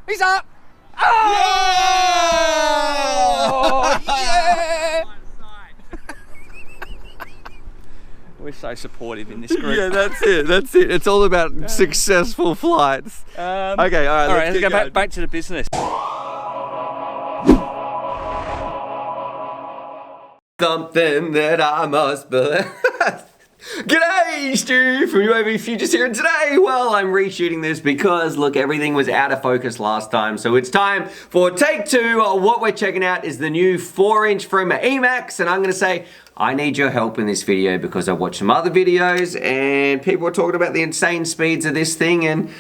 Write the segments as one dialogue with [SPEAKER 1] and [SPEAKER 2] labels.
[SPEAKER 1] He's up! Oh! Yeah! We're so supportive in this group.
[SPEAKER 2] Yeah, that's it. That's it. It's all about successful flights. Okay, all right.
[SPEAKER 1] Let's go back to the business.
[SPEAKER 2] Something that I must believe. G'day, Stu from UAVfutures here, and today, well, I'm reshooting this because, look, everything was out of focus last time, so it's time for take two. What we're checking out is the new 4-inch from Emax, and I'm going to say, I need your help in this video because I watched some other videos, and people were talking about the insane speeds of this thing, and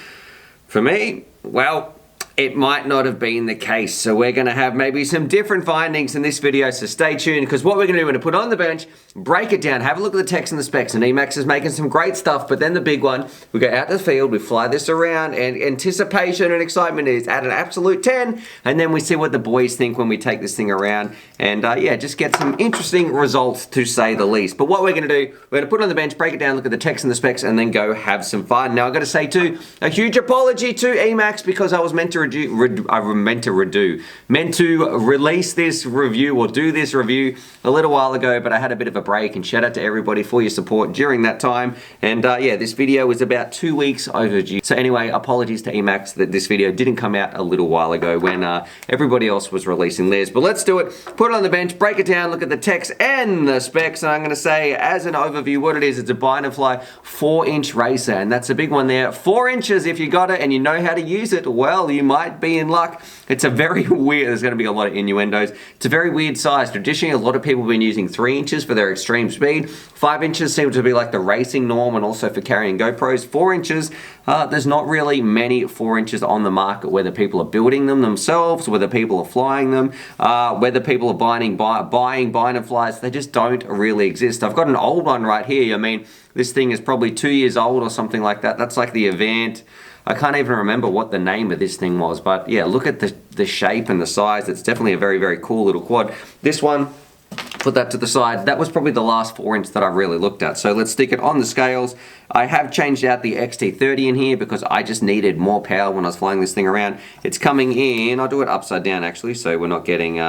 [SPEAKER 2] for me, well, it might not have been the case. So we're going to have maybe some different findings in this video, so stay tuned, because what we're going to do, we're going to put on the bench, break it down, have a look at the text and the specs, and Emax is making some great stuff, but then the big one, we go out to the field, we fly this around, and anticipation and excitement is at an absolute 10, and then we see what the boys think when we take this thing around, and yeah, just get some interesting results, to say the least. But what we're going to do, we're going to put it on the bench, break it down, look at the text and the specs, and then go have some fun. Now, I've got to say too, a huge apology to Emax, because I was meant to release this review or do this review a little while ago, but I had a bit of a break, and shout out to everybody for your support during that time. And yeah, this video was about 2 weeks overdue. So anyway, apologies to Emax that this video didn't come out a little while ago when everybody else was releasing theirs. But let's do it. Put it on the bench, break it down, look at the text and the specs, and I'm going to say, as an overview, what it is, it's a bind and fly 4-inch racer, and that's a big one there. 4 inches, if you got it and you know how to use it, well, you might be in luck. It's a very weird, there's going to be a lot of innuendos. It's a very weird size. Traditionally, a lot of people have been using 3 inches for their extreme speed. 5 inches seem to be like the racing norm, and also for carrying GoPros. 4 inches, there's not really many 4 inches on the market, whether people are building them themselves, whether people are flying them, whether people are buying bind and flies. They just don't really exist. I've got an old one right here. I mean, this thing is probably 2 years old or something like that. That's like the Avant. I can't even remember what the name of this thing was, but yeah, look at the shape and the size. It's definitely a very, very cool little quad. This one, put that to the side. That was probably the last 4-inch that I really looked at. So let's stick it on the scales. I have changed out the XT30 in here because I just needed more power when I was flying this thing around. It's coming in, I'll do it upside down actually, so we're not getting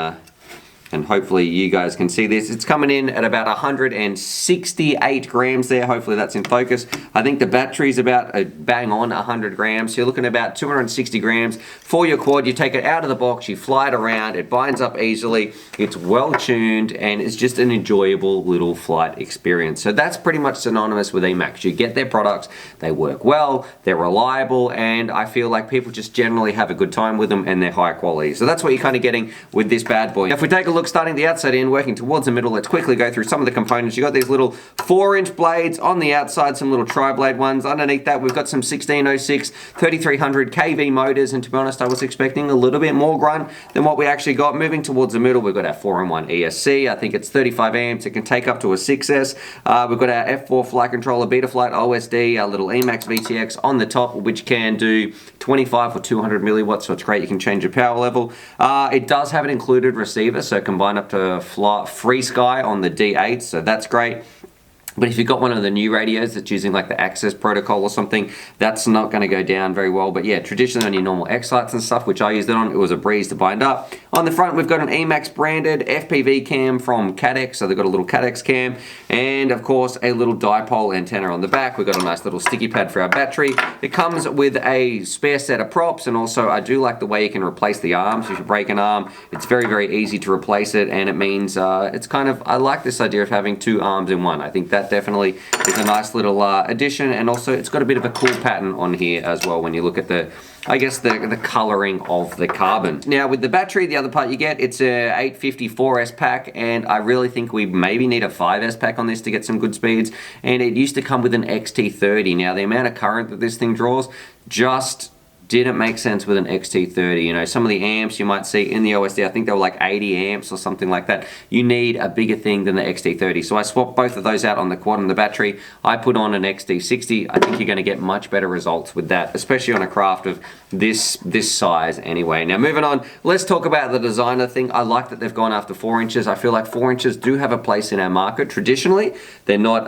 [SPEAKER 2] and hopefully you guys can see this. It's coming in at about 168 grams there. Hopefully that's in focus. I think the battery's about bang on 100 grams. So you're looking at about 260 grams for your quad. You take it out of the box, you fly it around, it binds up easily, it's well tuned, and it's just an enjoyable little flight experience. So that's pretty much synonymous with Emax. You get their products, they work well, they're reliable, and I feel like people just generally have a good time with them, and they're high quality. So that's what you're kind of getting with this bad boy. Now, if we take a look starting the outside in, working towards the middle, let's quickly go through some of the components. You've got these little 4-inch blades on the outside, some little tri-blade ones. Underneath that, we've got some 1606, 3300 kV motors, and to be honest, I was expecting a little bit more grunt than what we actually got. Moving towards the middle, we've got our 4-in-1 ESC. I think it's 35 amps. It can take up to a 6S. We've got our F4 flight controller, Betaflight OSD, our little Emax VTX on the top, which can do 25 or 200 milliwatts, so it's great. You can change your power level. It does have an included receiver, so combine up to Free Sky on the D8, so that's great. But if you've got one of the new radios that's using like the Access protocol or something, that's not going to go down very well. But yeah, traditionally on your normal X-Lights and stuff, which I used it on, it was a breeze to bind up. On the front, we've got an Emax branded FPV cam from Cadex, so they've got a little Cadex cam, and of course a little dipole antenna on the back. We've got a nice little sticky pad for our battery. It comes with a spare set of props, and also I do like the way you can replace the arms. If you break an arm, it's very, very easy to replace it, and it means it's kind of, I like this idea of having 2 arms in one. I think that definitely is a nice little addition, and also it's got a bit of a cool pattern on here as well when you look at the, I guess, the coloring of the carbon. Now with the battery, the other part you get, it's a 850 4S pack, and I really think we maybe need a 5S pack on this to get some good speeds, and it used to come with an XT30. Now the amount of current that this thing draws just didn't make sense with an XT30. You know, some of the amps you might see in the OSD, I think they were like 80 amps or something like that. You need a bigger thing than the XT30. So I swapped both of those out on the quad and the battery. I put on an XT60. I think you're going to get much better results with that, especially on a craft of this size anyway. Now moving on, let's talk about the designer thing. I like that they've gone after 4 inches. I feel like 4 inches do have a place in our market. Traditionally, they're not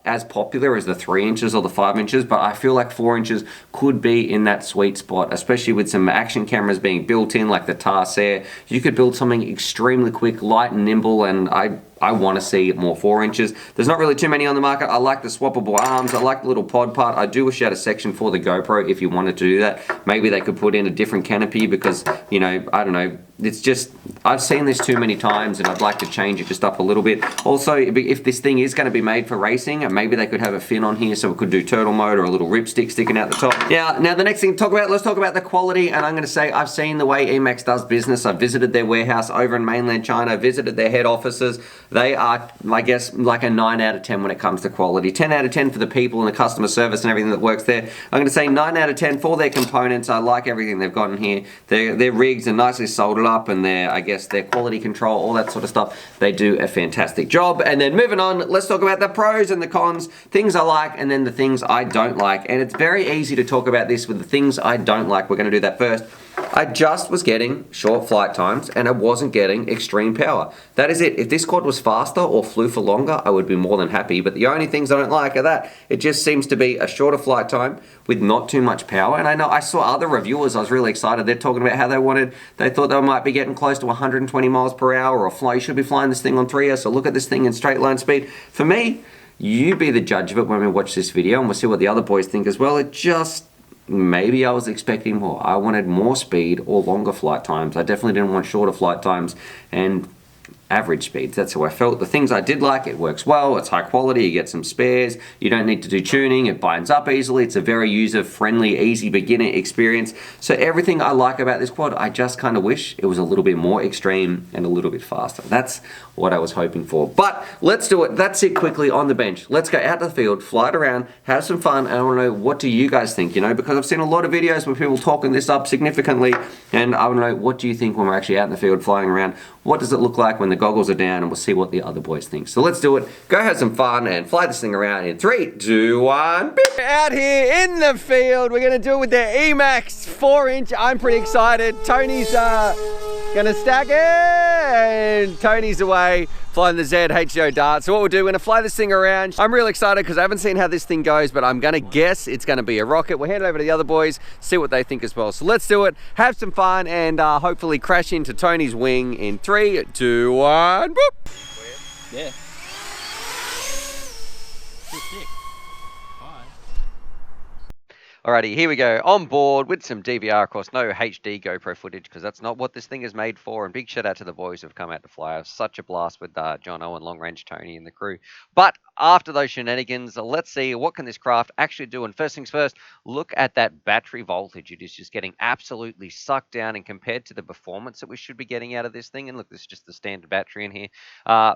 [SPEAKER 2] as popular as the 3 inches or the 5 inches, but I feel like 4 inches could be in that sweet spot, especially with some action cameras being built in like the TARS Air. You could build something extremely quick, light and nimble, and I want to see more 4 inches. There's not really too many on the market. I like the swappable arms. I like the little pod part. I do wish you had a section for the GoPro if you wanted to do that. Maybe they could put in a different canopy because, you know, I don't know. It's just, I've seen this too many times and I'd like to change it just up a little bit. Also, if this thing is going to be made for racing, maybe they could have a fin on here so it could do turtle mode or a little ripstick sticking out the top. Now the next thing to talk about, let's talk about the quality. And I'm going to say I've seen the way Emax does business. I've visited their warehouse over in mainland China, visited their head offices. They are, I guess, like a 9 out of 10 when it comes to quality. 10 out of 10 for the people and the customer service and everything that works there. I'm going to say 9 out of 10 for their components. I like everything they've got in here. Their rigs are nicely soldered up, and I guess their quality control, all that sort of stuff, they do a fantastic job. And then moving on, let's talk about the pros and the cons, things I like and then the things I don't like. And it's very easy to talk about this with the things I don't like. We're going to do that first. I just was getting short flight times and I wasn't getting extreme power. That is it. If this quad was faster or flew for longer, I would be more than happy. But the only things I don't like are that it just seems to be a shorter flight time with not too much power. And I know I saw other reviewers, I was really excited. They're talking about how they thought they might be getting close to 120 miles per hour, or you should be flying this thing on 3S, so look at this thing in straight line speed. For me, you be the judge of it when we watch this video, and we'll see what the other boys think as well. It just, maybe I was expecting more. I wanted more speed or longer flight times. I definitely didn't want shorter flight times and average speeds. That's how I felt. The things I did like, it works well, it's high quality, you get some spares, you don't need to do tuning, it binds up easily, it's a very user-friendly, easy beginner experience. So everything I like about this quad, I just kind of wish it was a little bit more extreme and a little bit faster. That's what I was hoping for. But let's do it. That's it quickly on the bench. Let's go out to the field, fly it around, have some fun, and I want to know, what do you guys think? You know, because I've seen a lot of videos where people talking this up significantly, and I want to know, what do you think when we're actually out in the field flying around? What does it look like when the goggles are down? And we'll see what the other boys think. So let's do it. Go have some fun and fly this thing around in 3, 2, 1.
[SPEAKER 1] We're out here in the field. We're going to do it with the Emax 4-inch. I'm pretty excited. Tony's going to stack it, and Tony's away flying the ZHO Dart. So what we'll do, we're going to fly this thing around. I'm real excited because I haven't seen how this thing goes, but I'm going to guess it's going to be a rocket. We'll hand it over to the other boys, see what they think as well. So let's do it, have some fun, and hopefully crash into Tony's wing in 3, 2, 1, boop.
[SPEAKER 3] Yeah.
[SPEAKER 2] Alrighty, here we go, on board with some DVR, of course, no HD GoPro footage because that's not what this thing is made for. And big shout out to the boys who've come out to fly. It was such a blast with John Owen, Long Range Tony and the crew. But after those shenanigans, let's see what can this craft actually do. And first things first, look at that battery voltage. It is just getting absolutely sucked down, and compared to the performance that we should be getting out of this thing, and look, this is just the standard battery in here,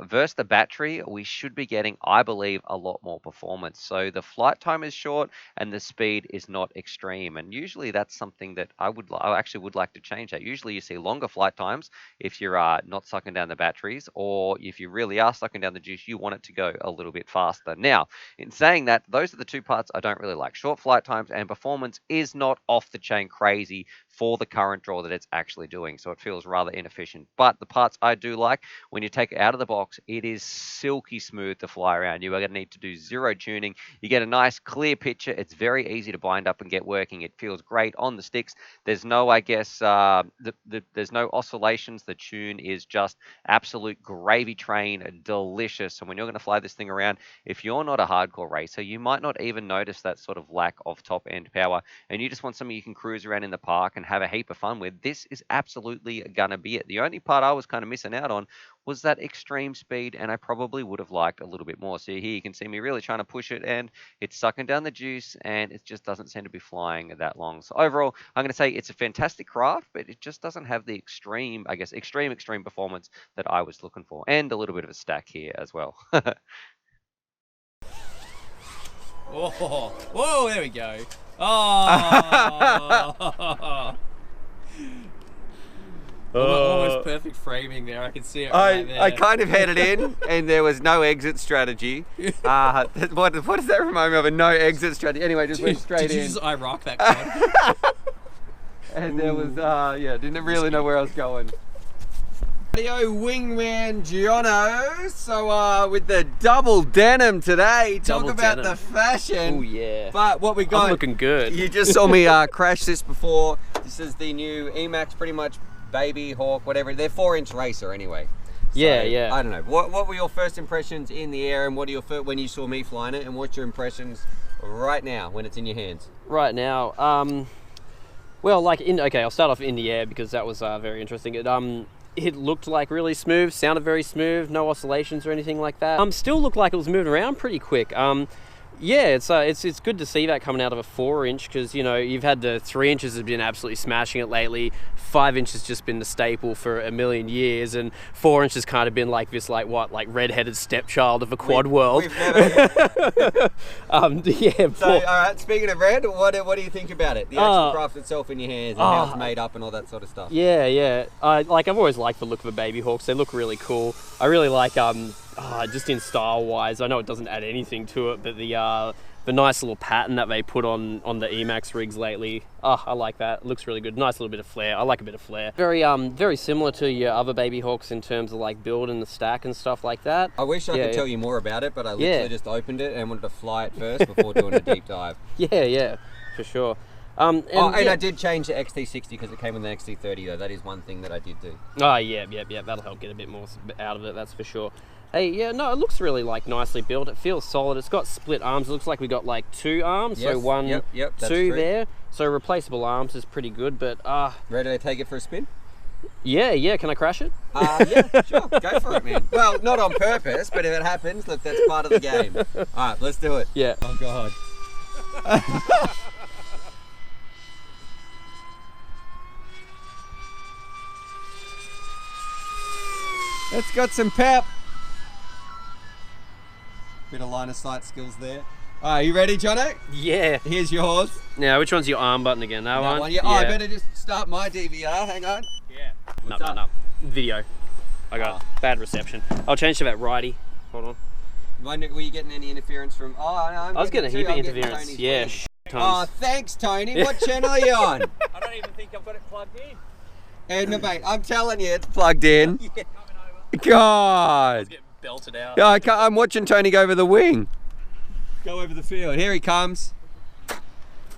[SPEAKER 2] versus the battery, we should be getting, I believe, a lot more performance. So the flight time is short and the speed is not extreme, and usually that's something that I actually would like to change. That usually you see longer flight times if you're not sucking down the batteries, or if you really are sucking down the juice, you want it to go a little bit faster. Now, in saying that, those are the two parts I don't really like. Short flight times and performance is not off the chain crazy for the current draw that it's actually doing, so it feels rather inefficient. But the parts I do like, when you take it out of the box, it is silky smooth to fly around. You are going to need to do zero tuning. You get a nice clear picture. It's very easy to bind up and get working. It feels great on the sticks. There's no, I guess, there's no oscillations. The tune is just absolute gravy train, delicious. And when you're going to fly this thing around, if you're not a hardcore racer, you might not even notice that sort of lack of top end power, and you just want something you can cruise around in the park and have a heap of fun with. This is absolutely gonna be it. The only part I was kind of missing out on was that extreme speed, and I probably would have liked a little bit more. So here you can see me really trying to push it, and it's sucking down the juice, and it just doesn't seem to be flying that long. So overall, I'm going to say it's a fantastic craft, but it just doesn't have the extreme, I guess, extreme performance that I was looking for, and a little bit of a stack here as well.
[SPEAKER 3] Oh, whoa, there we go. Oh. Almost perfect framing there. I can see it right there.
[SPEAKER 1] I kind of headed in, and there was no exit strategy. What does that remind me of? A no exit strategy. Anyway, just went straight in.
[SPEAKER 3] Did you just IROC that quad?
[SPEAKER 1] And there was, yeah, didn't really know where I was going. Theo Wingman Giorno. So with the double denim today, talk
[SPEAKER 3] Double
[SPEAKER 1] about
[SPEAKER 3] denim.
[SPEAKER 1] the fashion.
[SPEAKER 3] Oh yeah.
[SPEAKER 1] But what we got,
[SPEAKER 3] I'm looking good.
[SPEAKER 1] You just saw me crash this before. This is the new Emax, pretty much Baby Hawk, whatever. They're 4-inch racer anyway. So,
[SPEAKER 3] Yeah.
[SPEAKER 1] I don't know. What were your first impressions in the air, and what are your when you saw me flying it, and what's your impressions right now when it's in your hands?
[SPEAKER 3] Right now, well, like okay, I'll start off in the air because that was very interesting. It looked like really smooth, sounded very smooth, no oscillations or anything like that. Still looked like it was moving around pretty quick. Yeah, it's good to see that coming out of a 4-inch because, you know, you've had the 3 inches have been absolutely smashing it lately. 5 inches just been the staple for a million years, and 4 inches kind of been like this, like redheaded stepchild of a quad world.
[SPEAKER 1] We've never.
[SPEAKER 3] Yeah.
[SPEAKER 1] So, all right. Speaking of red, what do you think about it? The actual craft itself in your hands and how it's made up and all that sort of stuff.
[SPEAKER 3] Yeah. I've always liked the look of the Baby Hawks. They look really cool. I really like just in style wise. I know it doesn't add anything to it, but the nice little pattern that they put on the Emax rigs lately. I like that. It looks really good. Nice little bit of flair. I like a bit of flair. Very similar to your other Baby Hawks in terms of like build and the stack and stuff like that.
[SPEAKER 1] I wish I could tell you more about it, but I literally just opened it and wanted to fly it first before doing a deep dive.
[SPEAKER 3] Yeah, for sure. And
[SPEAKER 1] I did change the XT60 because it came with an XT30 though. That is one thing that I did do.
[SPEAKER 3] Oh yeah. That'll help get a bit more out of it. That's for sure. Hey, yeah, no, it looks really like nicely built. It feels solid. It's got split arms. It looks like we got like 2 arms,
[SPEAKER 1] yes,
[SPEAKER 3] so one,
[SPEAKER 1] yep, that's
[SPEAKER 3] 2
[SPEAKER 1] true.
[SPEAKER 3] there. So replaceable arms is pretty good, but
[SPEAKER 1] Ready to take it for a spin?
[SPEAKER 3] yeah. Can I crash it?
[SPEAKER 1] Yeah, sure. Go for it, man. Well, not on purpose, but if it happens, look, that's part of the game. All right, let's do it.
[SPEAKER 3] Yeah.
[SPEAKER 1] Oh God. It's got some pep. Bit of line of sight skills there. All right, you ready, Jono?
[SPEAKER 3] Yeah.
[SPEAKER 1] Here's yours.
[SPEAKER 3] Now, which one's your arm button again? That one?
[SPEAKER 1] Yeah. Oh, I better just start my DVR. Hang on.
[SPEAKER 3] Yeah.
[SPEAKER 1] What's
[SPEAKER 3] No.
[SPEAKER 1] up?
[SPEAKER 3] Video. I got bad reception. I'll change to that righty. Hold on.
[SPEAKER 1] Were you getting any interference from? Oh, no,
[SPEAKER 3] I was getting a heap of interference.
[SPEAKER 1] Tony's
[SPEAKER 3] Yeah.
[SPEAKER 1] lead.
[SPEAKER 3] Tons.
[SPEAKER 1] Oh, thanks, Tony. What channel are you on?
[SPEAKER 3] I don't even think I've got it plugged in.
[SPEAKER 1] And mate, I'm telling you, it's plugged in.
[SPEAKER 3] Yeah.
[SPEAKER 1] God.
[SPEAKER 3] Get belted out.
[SPEAKER 1] Yeah, I'm watching Tony go over the wing. Go over the field. Here he comes.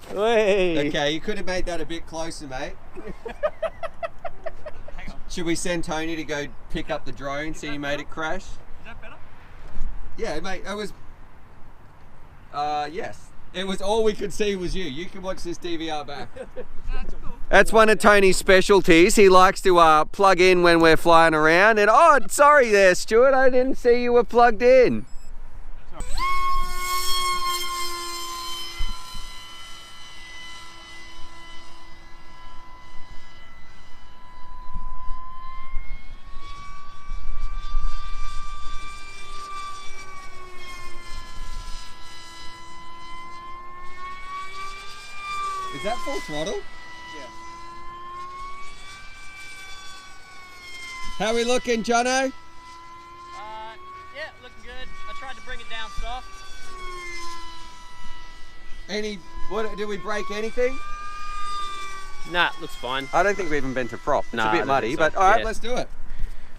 [SPEAKER 3] Hey.
[SPEAKER 1] Okay, you could have made that a bit closer, mate.
[SPEAKER 3] Hang on.
[SPEAKER 1] Should we send Tony to go pick up the drone, see he made it crash?
[SPEAKER 3] Is that better?
[SPEAKER 1] Yeah, mate, it was... yes. It was all we could see was you. You can watch this DVR back.
[SPEAKER 3] That's cool.
[SPEAKER 1] That's one of Tony's specialties. He likes to plug in when we're flying around. And oh, sorry there, Stuart. I didn't see you were plugged in. Is that full throttle?
[SPEAKER 3] Yeah.
[SPEAKER 1] How we looking, Jono?
[SPEAKER 3] Yeah, looking good. I tried to bring it down soft.
[SPEAKER 1] Did we break anything?
[SPEAKER 3] Nah, looks fine.
[SPEAKER 1] I don't think we've even been to prop. It's
[SPEAKER 3] Nah,
[SPEAKER 1] a
[SPEAKER 3] I
[SPEAKER 1] bit
[SPEAKER 3] don't
[SPEAKER 1] muddy,
[SPEAKER 3] think so.
[SPEAKER 1] but all right,
[SPEAKER 3] Yeah.
[SPEAKER 1] let's do it.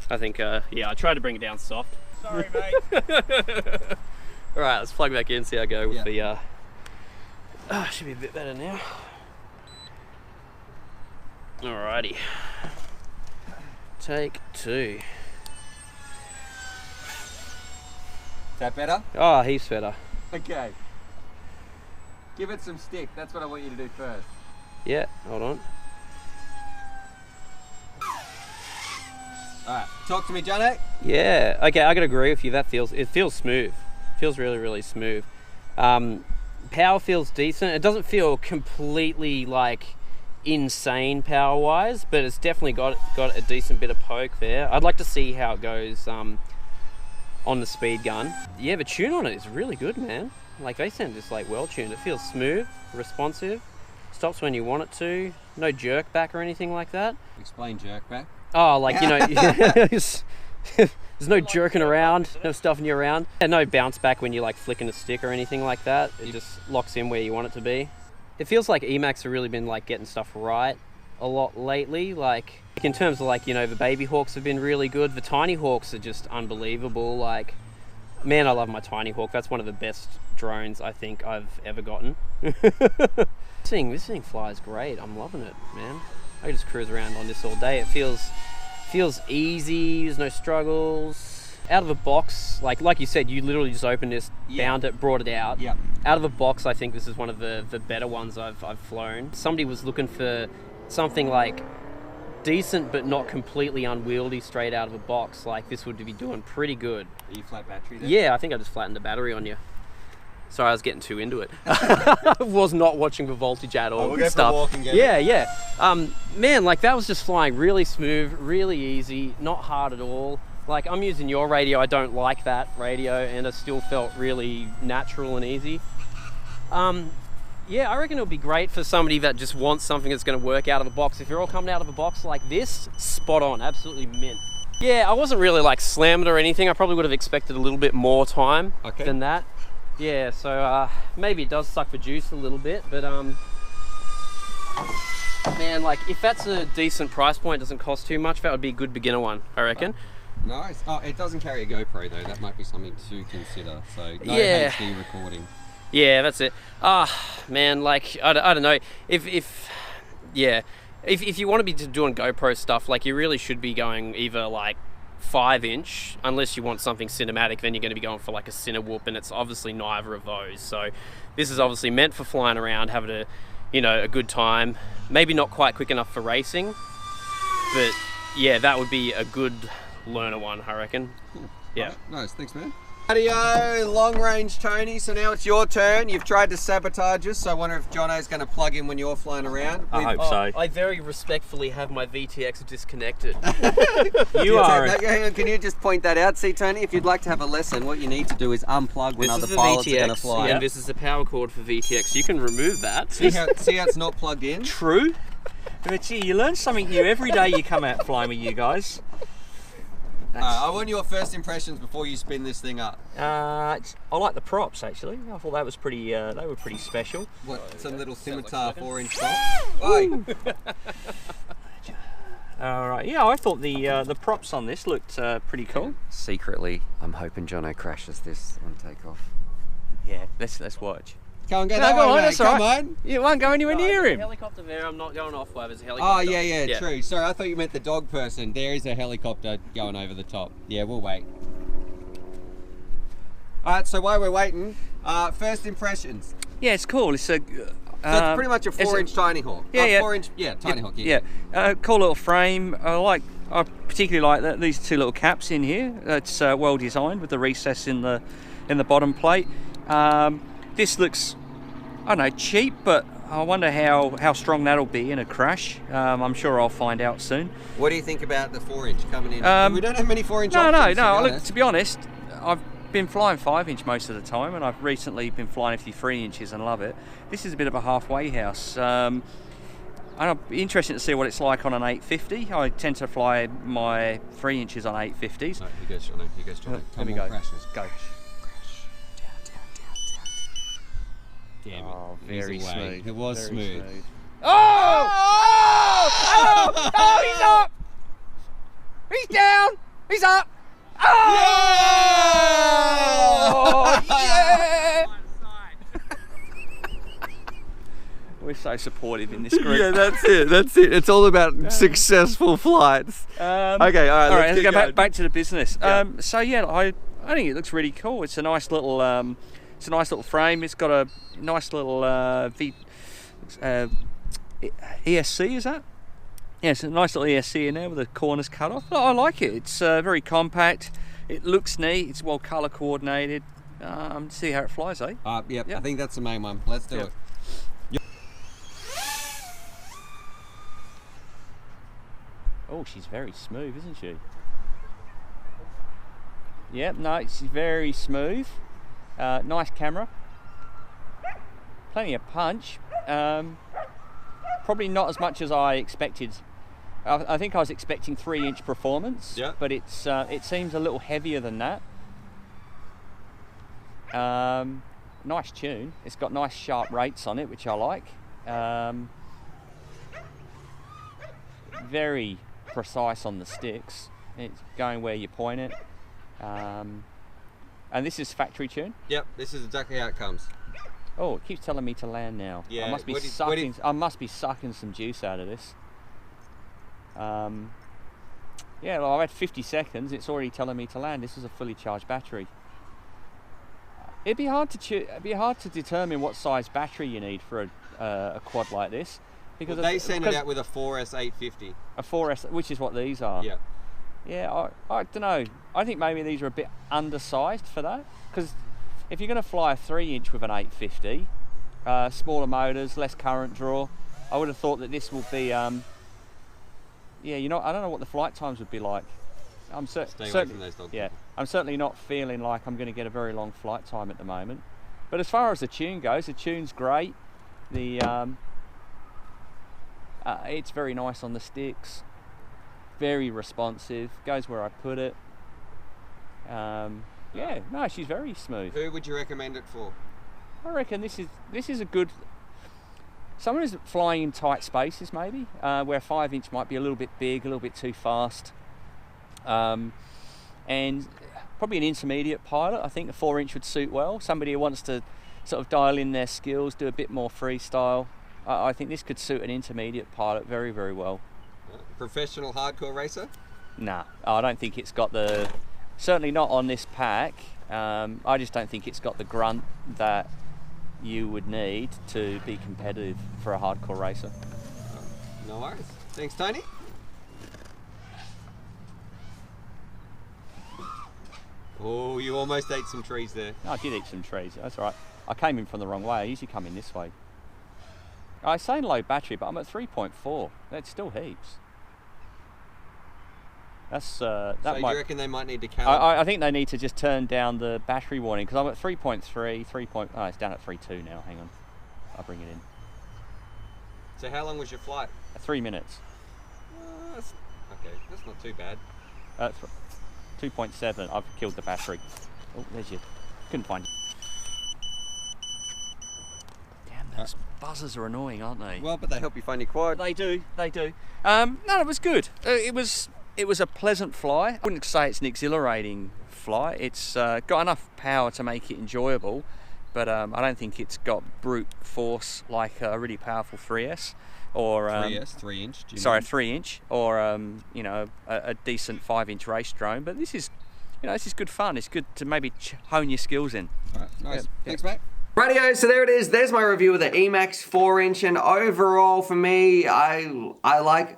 [SPEAKER 3] I think, yeah, I tried to bring it down soft.
[SPEAKER 4] Sorry, mate.
[SPEAKER 3] All right, let's plug back in, see how I go with
[SPEAKER 1] Yeah.
[SPEAKER 3] the, should be a bit better now. Alrighty. Take 2.
[SPEAKER 1] Is that better?
[SPEAKER 3] Oh, heaps better.
[SPEAKER 1] Okay. Give it some stick. That's what I want you to do first.
[SPEAKER 3] Yeah, hold on.
[SPEAKER 1] All right. Talk to me, Jono.
[SPEAKER 3] Yeah, okay, I gotta agree with you. It feels smooth. It feels really, really smooth. Power feels decent. It doesn't feel completely like insane power wise, but it's definitely got a decent bit of poke there. I'd like to see how it goes on the speed gun. Yeah, the tune on it is really good, man. Like they sound just like well tuned. It feels smooth, responsive, stops when you want it to, no jerk back or anything like that.
[SPEAKER 1] Explain jerk back.
[SPEAKER 3] Oh, like, you know, there's no jerking around, no stuffing you around. And no bounce back when you're like flicking a stick or anything like that. It just locks in where you want it to be. It feels like Emax have really been like getting stuff right a lot lately. Like in terms of like, you know, the baby hawks have been really good. The tiny hawks are just unbelievable. Like, man, I love my tiny hawk. That's one of the best drones I think I've ever gotten. This thing flies great. I'm loving it, man. I can just cruise around on this all day. It feels easy. There's no struggles. Out of the box, like you said, you literally just opened this, bound it, brought it out.
[SPEAKER 1] Yeah.
[SPEAKER 3] Out of the box, I think this is one of the better ones I've flown. Somebody was looking for something like decent but not completely unwieldy straight out of a box. Like this would be doing pretty good.
[SPEAKER 1] Are you flat battery there?
[SPEAKER 3] Yeah, I think I just flattened the battery on you. Sorry, I was getting too into it. I was not watching the voltage at all.
[SPEAKER 1] We'll go for a walk and get it.
[SPEAKER 3] Yeah. Man, like that was just flying really smooth, really easy, not hard at all. Like I'm using your radio, I don't like that radio, and it still felt really natural and easy. Yeah, I reckon it'll be great for somebody that just wants something that's going to work out of the box. If you're all coming out of a box like this, spot on, absolutely mint. Yeah, I wasn't really like slammed or anything. I probably would have expected a little bit more time than that. Yeah, so maybe it does suck for juice a little bit, but man, like if that's a decent price point, doesn't cost too much, that would be a good beginner one, I reckon.
[SPEAKER 1] Nice. Oh, it doesn't carry a GoPro though. That might be something to consider. So no HD recording.
[SPEAKER 3] Yeah, that's it. Man, like I don't know. If you want to be doing GoPro stuff, like you really should be going either like 5-inch, unless you want something cinematic, then you're going to be going for like a Cinewhoop, and it's obviously neither of those. So this is obviously meant for flying around, having a good time. Maybe not quite quick enough for racing, but yeah, that would be a good learner one, I reckon.
[SPEAKER 1] Cool.
[SPEAKER 3] Yeah.
[SPEAKER 1] Right. Nice, thanks man. Radio, long range Tony, so now it's your turn. You've tried to sabotage us, so I wonder if Jono's going to plug in when you're flying around.
[SPEAKER 4] I hope so.
[SPEAKER 3] I very respectfully have my VTX disconnected.
[SPEAKER 4] You are.
[SPEAKER 1] Hang on, can you just point that out? See, Tony, if you'd like to have a lesson, what you need to do is unplug when other pilots are going to fly.
[SPEAKER 3] And this is the power cord for VTX. You can remove that.
[SPEAKER 1] See how it's not plugged in?
[SPEAKER 4] True. But gee, you learn something new every day you come out flying with you guys.
[SPEAKER 1] I want your first impressions before you spin this thing up.
[SPEAKER 4] I like the props actually. I thought that was pretty. They were pretty special.
[SPEAKER 1] What? Some little scimitar 4-inch top.
[SPEAKER 4] All right. Yeah, I thought the props on this looked pretty cool.
[SPEAKER 2] Secretly, I'm hoping Jono crashes this on takeoff.
[SPEAKER 4] Yeah. Let's watch.
[SPEAKER 1] Can't go that way, mate. Come on.
[SPEAKER 4] You won't go anywhere near him.
[SPEAKER 3] Helicopter there. I'm not going off while there's a helicopter.
[SPEAKER 1] Oh, yeah, true. Sorry, I thought you meant the dog person. There is a helicopter going over the top. Yeah, we'll wait. All right, so while we're waiting, first impressions.
[SPEAKER 4] Yeah, it's cool. It's a.
[SPEAKER 1] So it's pretty much a 4-inch Tiny Hawk.
[SPEAKER 4] Yeah,
[SPEAKER 1] 4-inch, Tiny Hawk.
[SPEAKER 4] Yeah. Cool little frame. I particularly like these two little caps in here. It's well designed with the recess in the bottom plate. This looks, I don't know, cheap, but I wonder how strong that'll be in a crash. I'm sure I'll find out soon.
[SPEAKER 1] What do you think about the 4-inch coming in? We don't have many 4-inch options.
[SPEAKER 4] No. Look, to be honest, I've been flying 5-inch most of the time, and I've recently been flying 53 inches and love it. This is a bit of a halfway house. And I'll be interested to see what it's like on an 850. I tend to fly my 3 inches on 850s.
[SPEAKER 1] No, here goes Jono.
[SPEAKER 4] Here we go.
[SPEAKER 1] Crashes.
[SPEAKER 4] Go.
[SPEAKER 1] Damn it.
[SPEAKER 4] Oh, very smooth.
[SPEAKER 1] It was smooth.
[SPEAKER 4] Oh! He's up! He's down! He's up! Oh! Yeah! We're so supportive in this group.
[SPEAKER 1] Yeah, that's it. It's all about successful flights. Okay, all right,
[SPEAKER 4] let's go back to the business.
[SPEAKER 1] Yeah.
[SPEAKER 4] So yeah, I think it looks really cool. It's a nice little frame. It's got a nice little ESC, is that? Yeah, it's a nice little ESC in there with the corners cut off. I like it. It's very compact. It looks neat. It's well color coordinated. See how it flies, eh?
[SPEAKER 1] Yep. I think that's the main one. Let's do it.
[SPEAKER 4] Oh, she's very smooth, isn't she? Yep, no, she's very smooth. Nice camera. Plenty of punch. Probably not as much as I expected. I think I was expecting 3-inch performance, but it seems a little heavier than that. Nice tune. It's got nice sharp rates on it, which I like. very precise on the sticks. It's going where you point it. And this is factory tune?
[SPEAKER 1] Yep, this is exactly how it comes.
[SPEAKER 4] Oh, it keeps telling me to land now.
[SPEAKER 1] Yeah,
[SPEAKER 4] I must be sucking some juice out of this. Yeah, well, I've had 50 seconds. It's already telling me to land. This is a fully charged battery. It'd be hard to determine what size battery you need for a quad like this, because
[SPEAKER 1] they send it out with a 4S 850.
[SPEAKER 4] A 4S, which is what these are.
[SPEAKER 1] Yeah.
[SPEAKER 4] Yeah, I don't know. I think maybe these are a bit undersized for that, because if you're going to fly a 3-inch with an 850, smaller motors, less current draw, I would have thought that this will be. Yeah, I don't know what the flight times would be like.
[SPEAKER 1] Stay away from those dogs.
[SPEAKER 4] Yeah, I'm certainly not feeling like I'm going to get a very long flight time at the moment. But as far as the tune goes, the tune's great. It's very nice on the sticks. Very responsive. Goes where I put it. Yeah, no, she's very smooth.
[SPEAKER 1] Who would you recommend it for?
[SPEAKER 4] I reckon this is a good. Someone who's flying in tight spaces, maybe, where a 5-inch might be a little bit big, a little bit too fast. And probably an intermediate pilot. I think a 4-inch would suit well. Somebody who wants to sort of dial in their skills, do a bit more freestyle. I think this could suit an intermediate pilot very, very well.
[SPEAKER 1] Professional hardcore racer?
[SPEAKER 4] Nah, I don't think it's got the. Certainly not on this pack. I just don't think it's got the grunt that you would need to be competitive for a hardcore racer.
[SPEAKER 1] No worries. Thanks, Tony. Oh, you almost ate some trees there.
[SPEAKER 4] No, I did eat some trees. That's all right. I came in from the wrong way. I usually come in this way. I say low battery, but I'm at 3.4. That's still heaps. That's
[SPEAKER 1] So do you reckon they might need to calibrate?
[SPEAKER 4] I think they need to just turn down the battery warning, because I'm at 3.3, oh, it's down at 3.2 now. Hang on, I'll bring it in.
[SPEAKER 1] So how long was your flight?
[SPEAKER 4] 3 minutes.
[SPEAKER 1] Okay, that's not too bad.
[SPEAKER 4] 2.7. I've killed the battery. Oh, there's your. Couldn't find. Damn, those buzzers are annoying, aren't they?
[SPEAKER 1] Well, but they help you find your quad.
[SPEAKER 4] They do. They do. No, it was good. It was a pleasant fly. I wouldn't say it's an exhilarating fly. It's got enough power to make it enjoyable, but I don't think it's got brute force like a really powerful 3S or
[SPEAKER 1] 3S, 3-inch.
[SPEAKER 4] Sorry, 3-inch, or a decent 5-inch race drone. But this is good fun. It's good to maybe hone your skills in.
[SPEAKER 1] All right, nice.
[SPEAKER 4] Yeah.
[SPEAKER 1] Thanks, mate.
[SPEAKER 2] Rightio, so there it is. There's my review of the Emax 4-inch, and overall for me, I like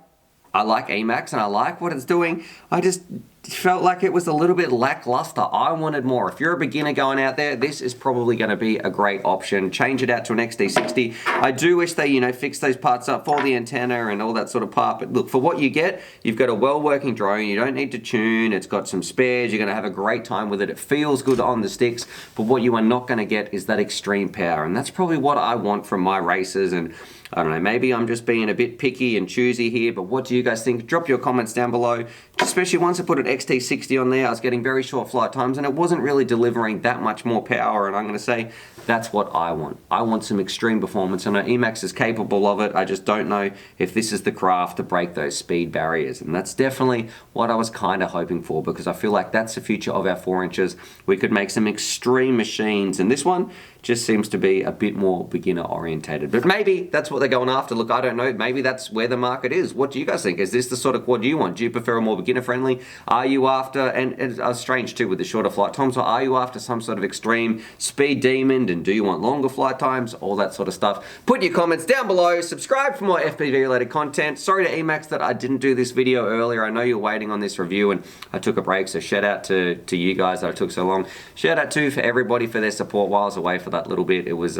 [SPEAKER 2] Emax and I like what it's doing. I just felt like it was a little bit lackluster. I wanted more. If you're a beginner going out there, this is probably going to be a great option. Change it out to an XD60. I do wish they, fix those parts up for the antenna and all that sort of part. But look, for what you get, you've got a well-working drone. You don't need to tune. It's got some spares. You're going to have a great time with it. It feels good on the sticks. But what you are not going to get is that extreme power. And that's probably what I want from my racers. And I don't know, maybe I'm just being a bit picky and choosy here, but what do you guys think? Drop your comments down below. Especially once I put an XT60 on there, I was getting very short flight times and it wasn't really delivering that much more power, and I'm going to say that's what I want. I want some extreme performance, and Emax is capable of it. I just don't know if this is the craft to break those speed barriers, and that's definitely what I was kind of hoping for, because I feel like that's the future of our 4-inches. We could make some extreme machines, and this one just seems to be a bit more beginner orientated. But maybe that's what they're going after. Look, I don't know. Maybe that's where the market is. What do you guys think? Is this the sort of quad you want? Do you prefer a more beginner friendly? Are you after, and it's strange too with the shorter flight times, or are you after some sort of extreme speed demon, and do you want longer flight times? All that sort of stuff. Put your comments down below. Subscribe for more FPV related content. Sorry to Emax that I didn't do this video earlier. I know you're waiting on this review and I took a break, so shout out to you guys that I took so long. Shout out too for everybody for their support while I was away for that little bit. It was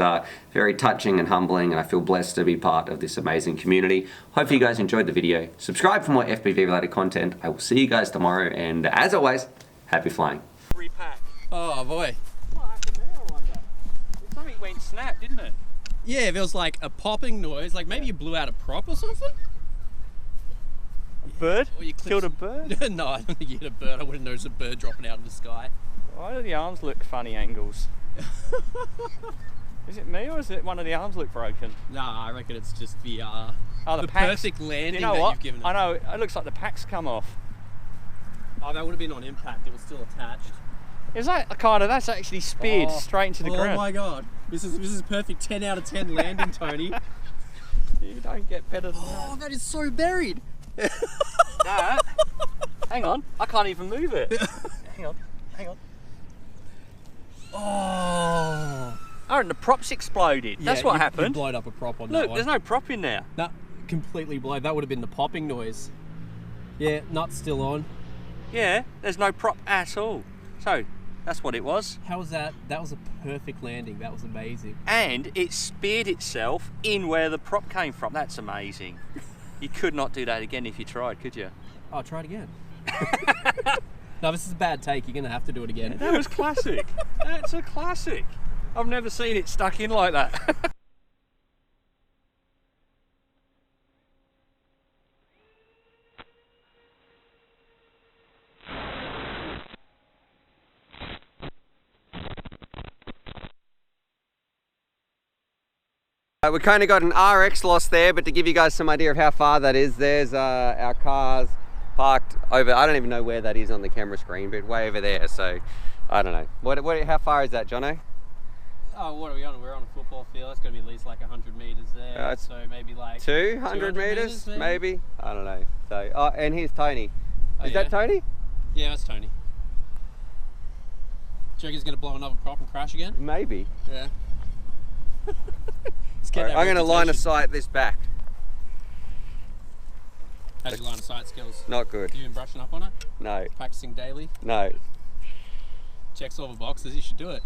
[SPEAKER 2] very touching and humbling, and I feel blessed to be part of this amazing community. Hope you guys enjoyed the video. Subscribe for more FPV related content. I will see you guys tomorrow, and as always, happy flying.
[SPEAKER 4] Repack.
[SPEAKER 1] Oh boy.
[SPEAKER 4] What happened there, I wonder? Something went snap, didn't it?
[SPEAKER 5] Yeah, there was like a popping noise, like maybe you blew out a prop or something?
[SPEAKER 4] A bird?
[SPEAKER 5] Or you
[SPEAKER 4] Killed a bird?
[SPEAKER 5] No, I don't think you hit a bird. I wouldn't notice a bird dropping out of the sky.
[SPEAKER 4] Why do the arms look funny angles? Is it me or is it one of the arms look broken?
[SPEAKER 5] Nah, I reckon it's just the
[SPEAKER 4] The
[SPEAKER 5] perfect landing
[SPEAKER 4] you know
[SPEAKER 5] that
[SPEAKER 4] what?
[SPEAKER 5] you've given it.
[SPEAKER 4] I know, it looks like the pack's come off.
[SPEAKER 5] Oh, that would have been on impact. It was still attached.
[SPEAKER 4] Is that that's actually speared straight into the ground?
[SPEAKER 5] Oh my god. This is perfect 10 out of 10 landing, Tony.
[SPEAKER 4] You don't get better than that.
[SPEAKER 5] Oh, that is so buried.
[SPEAKER 4] No. Hang on, I can't even move it. Hang on.
[SPEAKER 5] Oh.
[SPEAKER 4] Oh, and the prop's exploded. That's what
[SPEAKER 5] You
[SPEAKER 4] happened.
[SPEAKER 5] blowed up a prop on that
[SPEAKER 4] Look,
[SPEAKER 5] one.
[SPEAKER 4] there's no prop in there.
[SPEAKER 5] No, completely blown. That would have been the popping noise. Yeah, nut's still on.
[SPEAKER 4] Yeah, there's no prop at all. So, that's what it was.
[SPEAKER 5] How was that? That was a perfect landing. That was amazing.
[SPEAKER 4] And it speared itself in where the prop came from. That's amazing. You could not do that again if you tried, could you?
[SPEAKER 5] Oh, try it again. No, this is a bad take. You're going to have to do it again.
[SPEAKER 4] That was classic. That's a classic. I've never seen it stuck in like that.
[SPEAKER 1] We kind of got an RX loss there, but to give you guys some idea of how far that is, there's our cars parked over, I don't even know where that is on the camera screen, but way over there, so I don't know. How far is that, Jono?
[SPEAKER 5] Oh, what are we on? We're on a football field. That's got to be at least like 100 metres there. So maybe like
[SPEAKER 1] 200 metres, maybe? I don't know. So, oh, and here's Tony. Is that Tony?
[SPEAKER 5] Yeah, that's Tony. Do you reckon he's going to blow another prop and crash again?
[SPEAKER 1] Maybe.
[SPEAKER 5] Yeah.
[SPEAKER 1] Right, I'm going to line of sight this back.
[SPEAKER 5] How's your line of sight skills?
[SPEAKER 1] Not good.
[SPEAKER 5] You been brushing up on it?
[SPEAKER 1] No.
[SPEAKER 5] Practicing daily?
[SPEAKER 1] No.
[SPEAKER 5] Checks all the boxes, you should do it.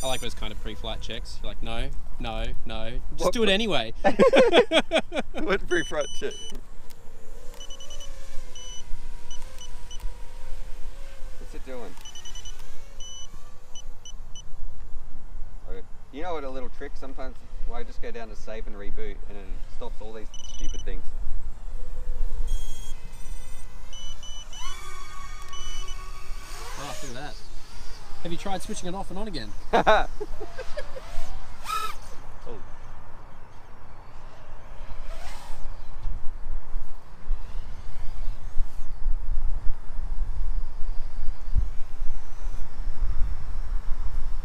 [SPEAKER 5] I like those kind of pre-flight checks. You're like, no. Just do it anyway.
[SPEAKER 1] What pre-flight check? What's it doing? You know what, a little trick sometimes, I just go down to save and reboot and it stops all these stupid things.
[SPEAKER 5] Oh, look at that. Have you tried switching it off and on again?
[SPEAKER 1] Oh.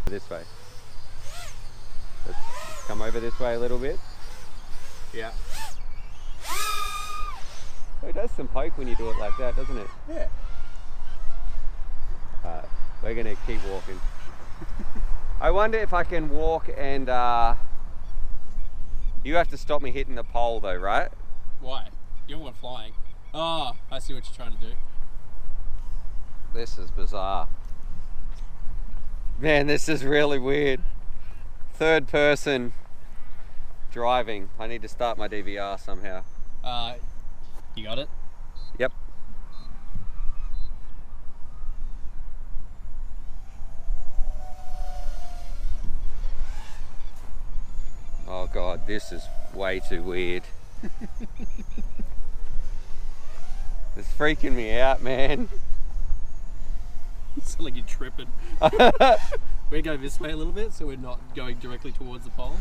[SPEAKER 1] This way. Let's come over this way a little bit.
[SPEAKER 5] Yeah.
[SPEAKER 1] Oh, it does some poke when you do it like that, doesn't it?
[SPEAKER 5] Yeah.
[SPEAKER 1] Alright, we're gonna keep walking. I wonder if I can walk and you have to stop me hitting the pole though, right?
[SPEAKER 5] Why? You don't want flying. Oh, I see what you're trying to do.
[SPEAKER 1] This is bizarre. Man, this is really weird. Third person driving. I need to start my DVR somehow.
[SPEAKER 5] You got it?
[SPEAKER 1] Yep. Oh God, this is way too weird. It's freaking me out, man.
[SPEAKER 5] It's like you're tripping. We go this way a little bit so we're not going directly towards the poles.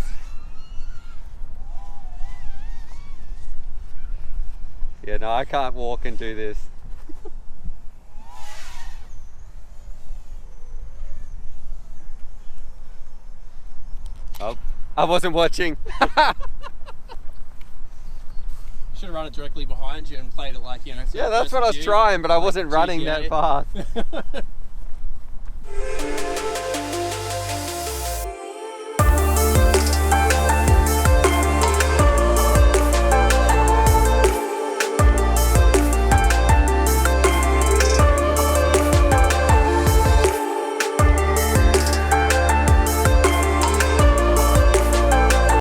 [SPEAKER 1] Yeah, no, I can't walk and do this. Oh, I wasn't watching.
[SPEAKER 5] Should have run it directly behind you and played it like, you know.
[SPEAKER 1] Yeah, that's what I was trying, but I wasn't running that fast.